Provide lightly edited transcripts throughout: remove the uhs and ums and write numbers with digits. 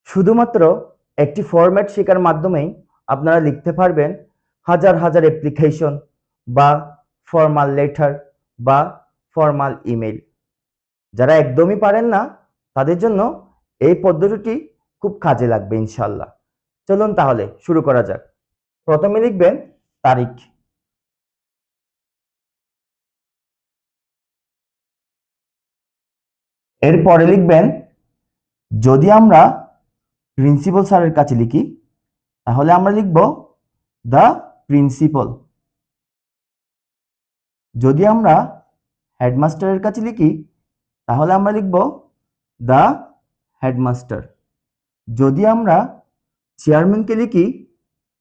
শুধুমাত্র একটি ফরম্যাট শেখার মাধ্যমেই আপনারা লিখতে পারবেন হাজার হাজার অ্যাপ্লিকেশন বা ফর্মাল লেটার বা ফর্মাল ইমেল। যারা একদমই পারেন না তাদের জন্য এই পদ্ধতিটি খুব কাজে লাগবে ইনশাল্লাহ। চলুন তাহলে শুরু করা যাক। প্রথমে লিখবেন তারিখ। এরপরে লিখবেন, যদি আমরা প্রিন্সিপাল স্যারের কাছে লিখি তাহলে আমরা লিখব দ্য প্রিন্সিপাল। যদি আমরা হেডমাস্টারের কাছে লিখি তাহলে আমরা লিখব দ্য হেডমাস্টার। যদি আমরা চেয়ারম্যানকে লিখি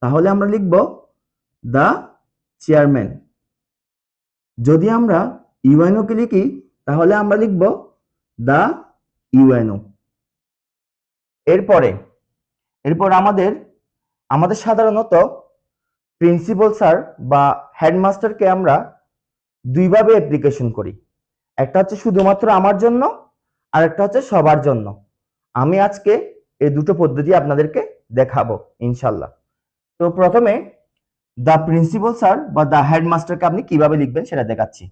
তাহলে আমরা লিখব দ্য চেয়ারম্যান। যদি আমরা ইউএনওকে লিখি তাহলে আমরা লিখব দ্য ইউএনও। এরপর আমাদের সাধারণত প্রিন্সিপাল স্যার বা হেডমাস্টারকে আমরা দুইভাবে অ্যাপ্লিকেশন করি। একটা হচ্ছে শুধুমাত্র আমার জন্য, আর একটা হচ্ছে সবার জন্য। আমি আজকে এই দুটো পদ্ধতি আপনাদেরকে দেখাবো ইনশাল্লাহ। তো প্রথমে দ্য প্রিন্সিপাল স্যার বা দ্য হেডমাস্টারকে আপনি কিভাবে লিখবেন সেটা দেখাচ্ছি।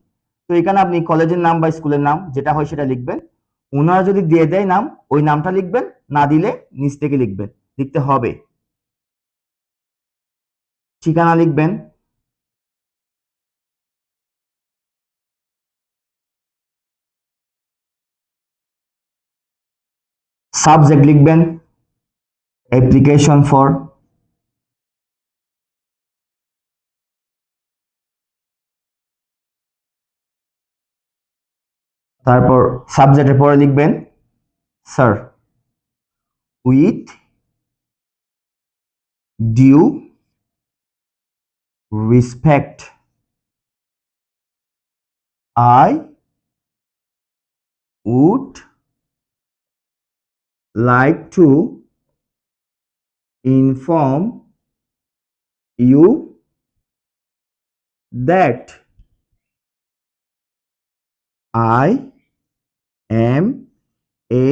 তো এখানে আপনি কলেজের নাম বা স্কুলের নাম যেটা হয় সেটা লিখবেন। ওনারা যদি দিয়ে দেয় নাম, ওই নামটা লিখবেন, না দিলে নিচ থেকে লিখতে হবে। ঠিকানা লিখবেন। সাবজেক্ট লিখবেন অ্যাপ্লিকেশন ফর। তারপর সাবজেক্টের পরে লিখবেন sir with due respect I would like to inform you that I am a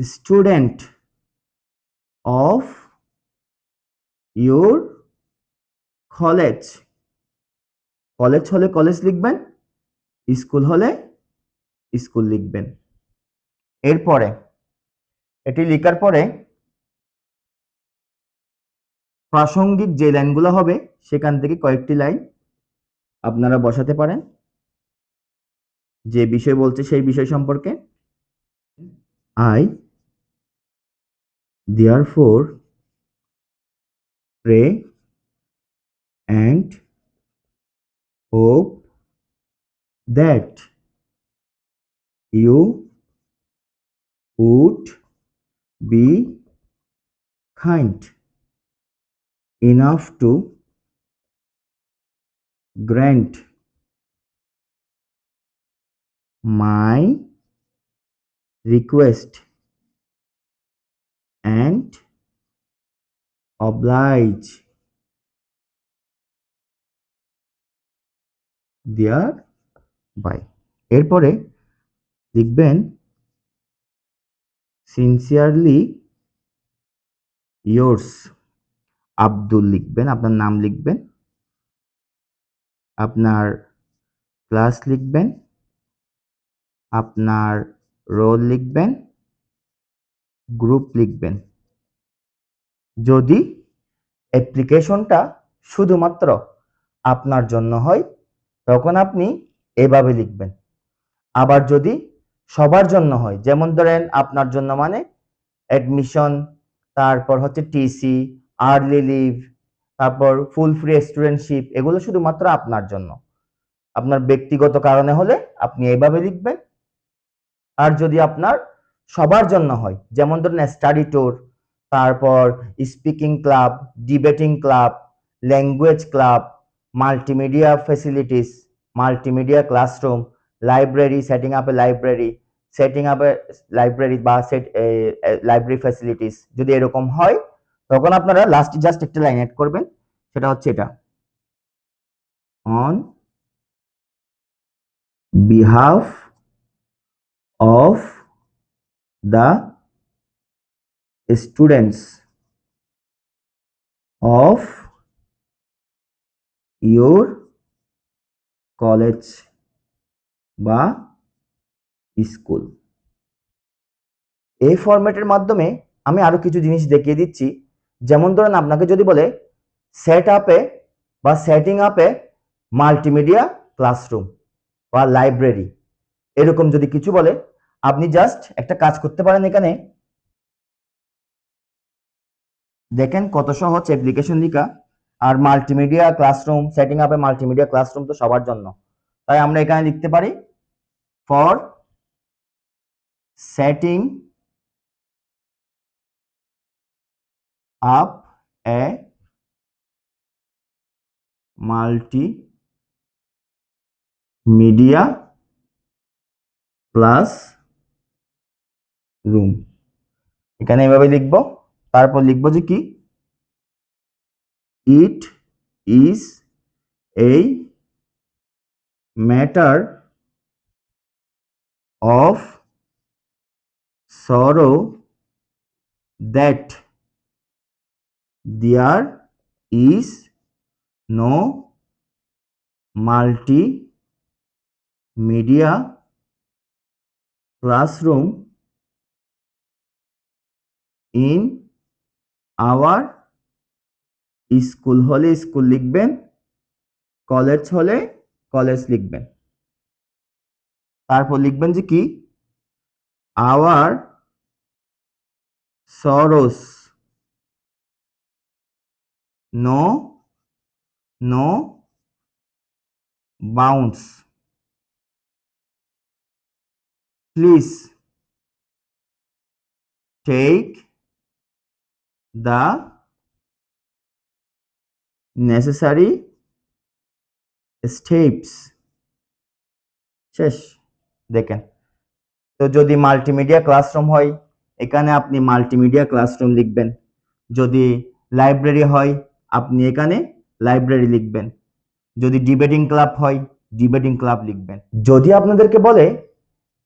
student of your college. College হলে কলেজ লিখবেন, স্কুল হলে স্কুল লিখবেন। এরপরে এটি লেখার পরে প্রাসঙ্গিক যে লাইনগুলো হবে সেখান থেকে কয়েকটি লাইন আপনারা বসাতে পারেন, যে বিষয় বলছে সেই বিষয় সম্পর্কে। I therefore pray and hope that you would be kind enough to grant my request and oblige thereby। এরপরে লিখবেন সিনসিয়ারলি yours আব্দুল। লিখবেন, আপনার নাম লিখবেন, আপনার ক্লাস লিখবেন, আপনার রোল লিখবেন, গ্রুপ লিখবেন। যদি অ্যাপ্লিকেশনটা শুধুমাত্র আপনার জন্য হয় তখন আপনি এভাবে লিখবেন। আবার যদি সবার জন্য হয়, যেমন ধরেন আপনার জন্য মানে অ্যাডমিশন, তারপর হচ্ছে টিসি, আর্লি লিভ, তারপর ফুল ফ্রি স্টুডেন্টশিপ, এগুলো শুধুমাত্র আপনার জন্য, আপনার ব্যক্তিগত কারণে হলে আপনি এইভাবে লিখবেন। আর যদি আপনার সবার জন্য হয়, যেমন ধরুন স্টাডি ট্যুর, তারপর speaking club, debating club, language club, multimedia facilities, multimedia classroom, library, setting up a library বা লাইব্রেরি ফ্যাসিলিটিস, যদি এরকম হয় তখন আপনারা লাস্টে জাস্ট একটা লাইন অ্যাড করবেন, সেটা হচ্ছে এটা, on behalf of the students of your college বা স্কুল। এই ফরম্যাটের মাধ্যমে আমি আরো কিছু জিনিস দেখিয়ে দিচ্ছি। যেমন ধরেন আপনাকে যদি বলে সেট আপে বা সেটিং আপে মাল্টিমিডিয়া ক্লাসরুম বা লাইব্রেরি, এরকম যদি কিছু বলে, আপনি জাস্ট একটা কাজ করতে পারেন। এখানে দেখেন কত সহজ অ্যাপ্লিকেশন লেখা। আর মাল্টিমিডিয়া ক্লাসরুম, সেটিং আপে মাল্টিমিডিয়া ক্লাসরুম তো সবার জন্য, তাই আমরা এখানে লিখতে পারি for setting up a multimedia class room. এখানে এভাবে লিখবো। তারপর লিখবো যে কি, it is a matter of sorrow that there is no multimedia classroom in our school. হলে স্কুল লিখবেন, কলেজ হলে কলেজ লিখবেন। তারপর লিখবেন যে কি, our sorrows no no bounds, please take the necessary steps. শেষ। দেখেন, তো যদি মাল্টিমিডিয়া ক্লাসরুম হয়, এখানে আপনি মাল্টিমিডিয়া ক্লাসরুম লিখবেন। যদি লাইব্রেরি হয়, আপনি এখানে লাইব্রেরি লিখবেন। যদি ডিবেটিং ক্লাব হয়, ডিবেটিং ক্লাব লিখবেন। যদি আপনাদেরকে বলে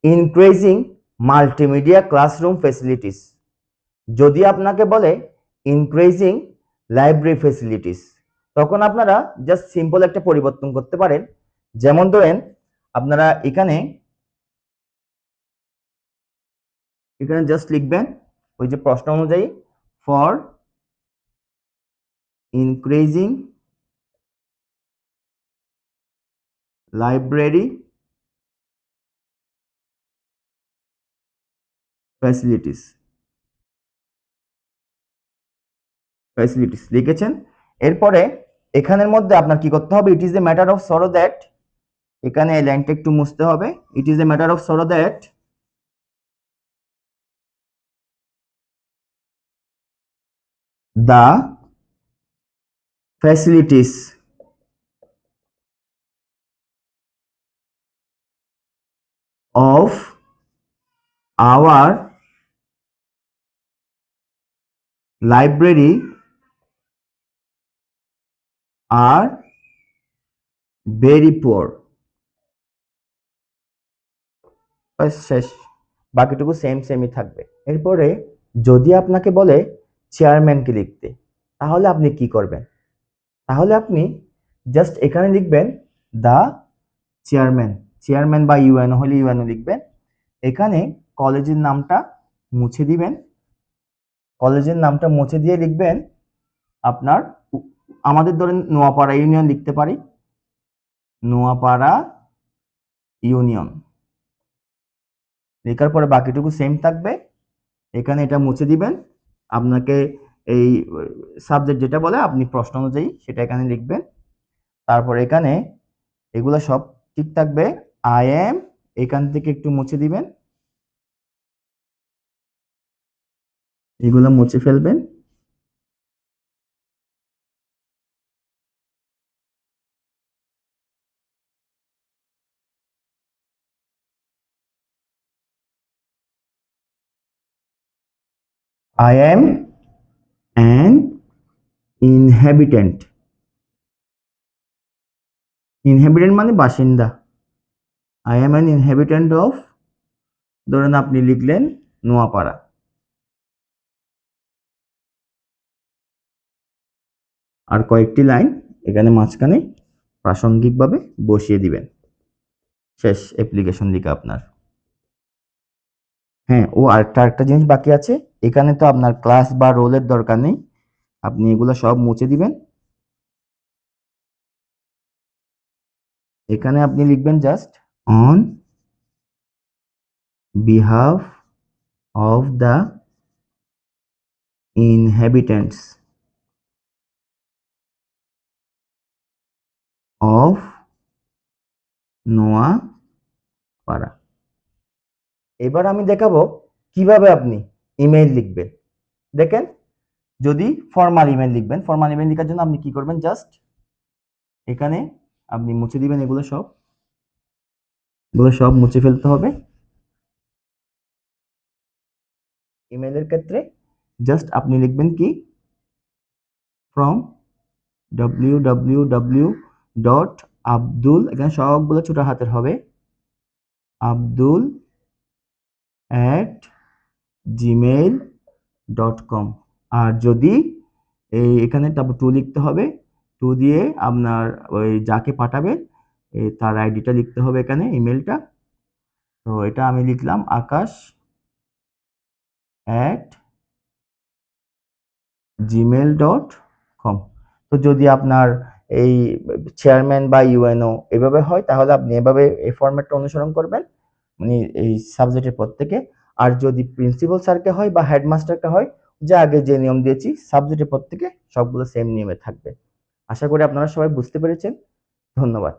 ইনক্রিজিং মাল্টিমিডিয়া ক্লাসরুম ফ্যাসিলিটিস, যদি আপনাকে বলে ইনক্রিজিং লাইব্রেরি ফ্যাসিলিটিস, তখন আপনারা জাস্ট সিম্পল একটা পরিবর্তন করতে পারেন। যেমন ধরেন আপনারা এখানে এখানে জাস্ট লিখবেন ওই যে প্রশ্ন অনুযায়ী, for increasing library facilities, facilities লিখেছেন। এরপরে এখানের মধ্যে আপনার কি করতে হবে, ইট is a matter of sorrow that, এখানে এই লাইনটা একটু মুছতে হবে। ইট is a matter of sorrow that the facilities of our library are very poor. শেষ। বাকিটুকু সেম সেমই থাকবে। এরপরে যদি আপনাকে বলে চেয়ারম্যানকে লিখতে, তাহলে আপনি কি করবেন? তাহলে আপনি জাস্ট এখানে লিখবেন দা চেয়ারম্যান, চেয়ারম্যান বা ইউএনও হলে ইউএনও লিখবেন। এখানে কলেজের নামটা মুছে দিবেন। কলেজের নামটা মুছে দিয়ে লিখবেন আপনার, আমাদের ধরেন নোয়াপাড়া ইউনিয়ন লিখতে পারি, নোয়াপাড়া ইউনিয়ন। লেখার পরে বাকিটুকু সেম থাকবে। এখানে এটা মুছে দিবেন। আপনাকে এই সাবজেক্ট যেটা বলে আপনি প্রশ্ন অনুযায়ী সেটা এখানে লিখবেন। তারপর এখানে এগুলো সব ঠিক থাকবে। আই এম এখান থেকে একটু মুছে দিবেন, এগুলো মুছে ফেলবেন। I am an inhabitant, inhabitant মানে বাসিন্দা। I am an inhabitant of, ধরেন আপনি লিখলেন নোয়াপাড়া। আর কয়েকটি লাইন এখানে মাঝখানে প্রাসঙ্গিকভাবে বসিয়ে দিবেন। শেষ অ্যাপ্লিকেশন লেখা আপনার। হ্যাঁ, ও আরেকটা জিনিস বাকি আছে। এখানে তো আপনার ক্লাস বা রোলের দরকার নেই। আপনি এগুলো সব মুছে দিবেন। এখানে আপনি লিখবেন just on behalf of the inhabitants of Noapara. এবার আমি দেখাবো কিভাবে আপনি ইমেইল লিখবেন। দেখেন, যদি ফর্মাল ইমেইল লিখবেন, ফর্মাল ইমেইল লেখার জন্য আপনি কি করবেন, জাস্ট এখানে আপনি মুছে দিবেন এগুলো সব মুছে ফেলতে হবে। ইমেইলের ক্ষেত্রে জাস্ট আপনি লিখবেন কি, ফ্রম www.abdul, এখানে সবগুলো ছোট হাতের হবে, abdul@gmail.com। আর যদি এখানে তারপর টু লিখতে হবে, টু দিয়ে আপনার ওই যাকে পাঠাবেন তার আইডিটা লিখতে হবে এখানে, ইমেলটা। তো এটা আমি লিখলাম akash@gmail.com। তো যদি আপনার এই চেয়ারম্যান বা ইউএনও এভাবে হয়, তাহলে আপনি এভাবে এই ফরম্যাটটা অনুসরণ করবেন, মানে এই সাবজেক্টের পর থেকে। আর যদি প্রিন্সিপাল স্যারকে হয় বা হেডমাস্টারকে হয়, যে আগে যে নিয়ম দিয়েছি সাবজেক্টের পর থেকে সবগুলো সেম নিয়মে থাকবে। আশা করি আপনারা সবাই বুঝতে পেরেছেন। ধন্যবাদ।